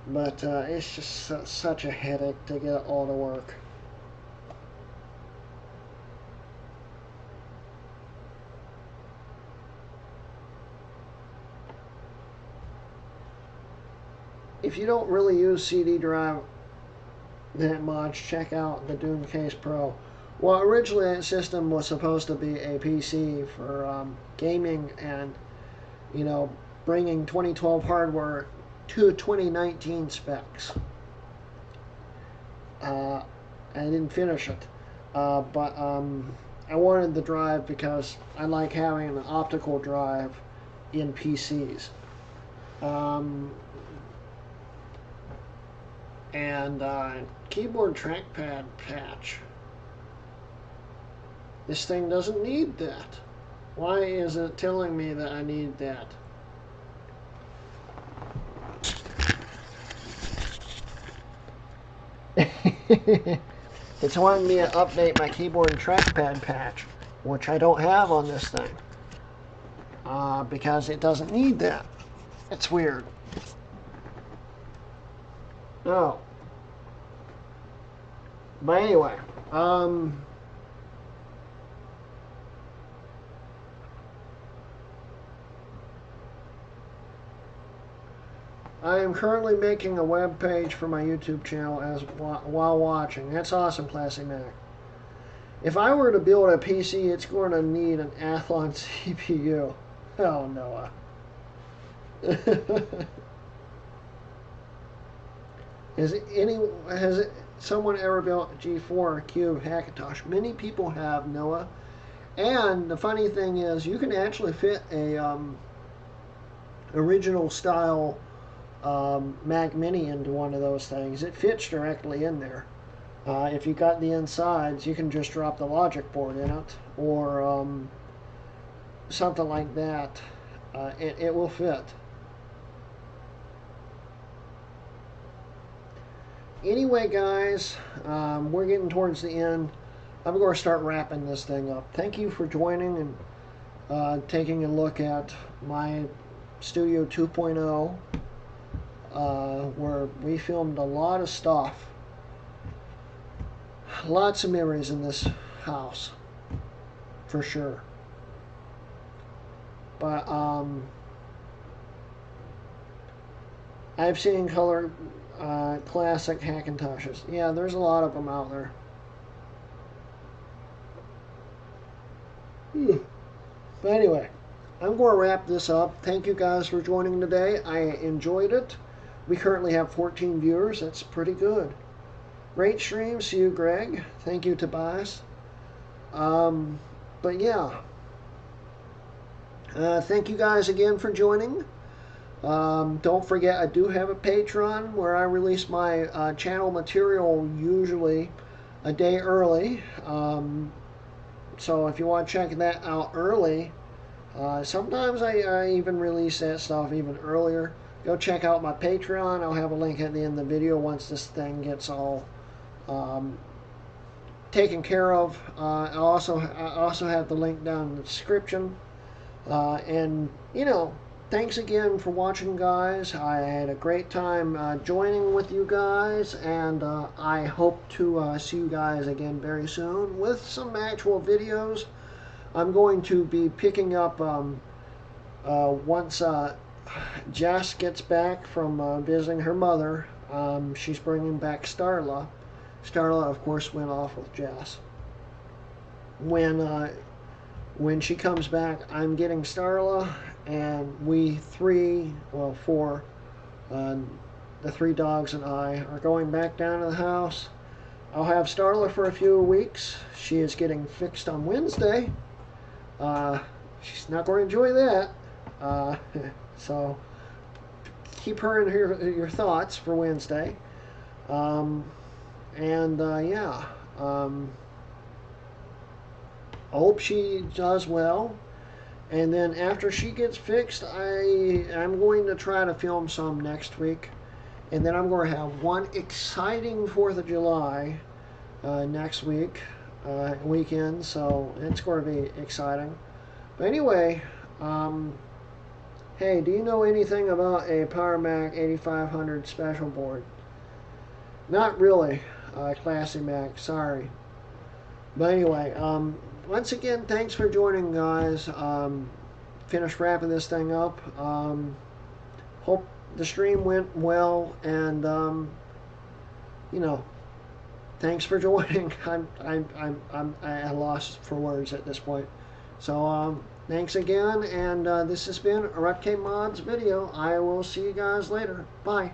but it's just such a headache to get it all to work. If you don't really use CD drive that much, check out the Doomcase Pro. Well, originally that system was supposed to be a PC for gaming and, you know, bringing 2012 hardware to 2019 specs. I didn't finish it, but I wanted the drive because I like having an optical drive in PCs. And keyboard trackpad patch. This thing doesn't need that. Why is it telling me that I need that? It's wanting me to update my keyboard and trackpad patch, which I don't have on this thing, because it doesn't need that. It's weird. No. But anyway, I am currently making a web page for my YouTube channel while watching. That's awesome, Classy Mac. If I were to build a PC, it's going to need an Athlon CPU. Oh, Noah. Has someone ever built a G4 Cube Hackintosh? Many people have, Noah. And the funny thing is, you can actually fit a original style Mac Mini into one of those things. It fits directly in there. If you got the insides, you can just drop the logic board in it, or something like that. It will fit. Anyway, guys, we're getting towards the end. I'm going to start wrapping this thing up. Thank you for joining and taking a look at my Studio 2.0, where we filmed a lot of stuff. Lots of memories in this house, for sure. But I've seen color classic Hackintoshes. Yeah, there's a lot of them out there. But anyway, I'm going to wrap this up. Thank you guys for joining today. I enjoyed it. We currently have 14 viewers. That's pretty good. Great stream. See you, Greg. Thank you, Tobias. But yeah. Thank you guys again for joining. Don't forget, I do have a Patreon where I release my channel material usually a day early. So if you want to check that out early, sometimes I even release that stuff even earlier. Go check out my Patreon. I'll have a link at the end of the video once this thing gets all taken care of. I also have the link down in the description. And, you know, thanks again for watching, guys. I had a great time joining with you guys, and I hope to see you guys again very soon with some actual videos. I'm going to be picking up once Jess gets back from visiting her mother. She's bringing back Starla. Starla, of course, went off with Jess. when she comes back, I'm getting Starla, and we three, well, four, the three dogs and I are going back down to the house. I'll have Starla for a few weeks. She is getting fixed on Wednesday. She's not going to enjoy that. So keep her in your thoughts for Wednesday. Yeah. I hope she does well. And then after she gets fixed, I'm going to try to film some next week. And then I'm going to have one exciting 4th of July next weekend. So it's going to be exciting. But anyway, hey, do you know anything about a Power Mac 8500 special board? Not really, Classy Mac, sorry. But anyway, once again, thanks for joining, guys. Finished wrapping this thing up. Hope the stream went well, and thanks for joining. I'm at a loss for words at this point. So thanks again, and this has been a Rutk Mods video. I will see you guys later. Bye.